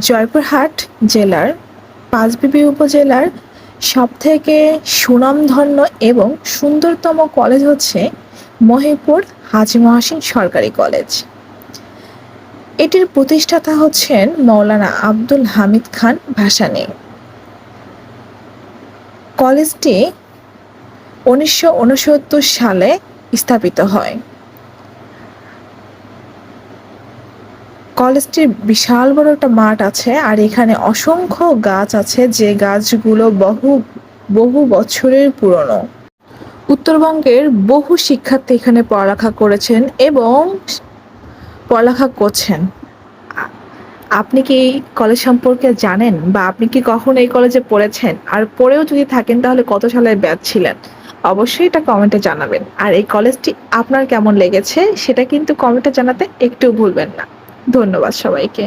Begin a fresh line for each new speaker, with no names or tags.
জয়পুরহাট জেলার পাঁচবিবি উপজেলার সবথেকে সুনামধন্য এবং সুন্দরতম কলেজ হচ্ছে মহিপুর হাজী মহসিন সরকারি কলেজ। এটির প্রতিষ্ঠাতা হচ্ছেন মৌলানা আব্দুল হামিদ খান ভাসানী। কলেজটি 1969 সালে স্থাপিত হয়। কলেজটির বিশাল বড় একটা মাঠ আছে, আর এখানে অসংখ্য গাছ আছে, যে গাছগুলো বহু বহু বছরের পুরনো। উত্তরবঙ্গের বহু শিক্ষার্থী এখানে পড়ালেখা করেছেন এবং পড়ালেখা করছেন। আপনি কি এই কলেজ সম্পর্কে জানেন, বা আপনি কি কখনো এই কলেজে পড়েছেন? আর পড়েও যদি থাকেন তাহলে কত সালের ব্যাচ ছিলেন? অবশ্যই এটা কমেন্টে জানাবেন। আর এই কলেজটি আপনার কেমন লেগেছে সেটা কিন্তু কমেন্টে জানাতে একটু ভুলবেন না। ধন্যবাদ সবাইকে।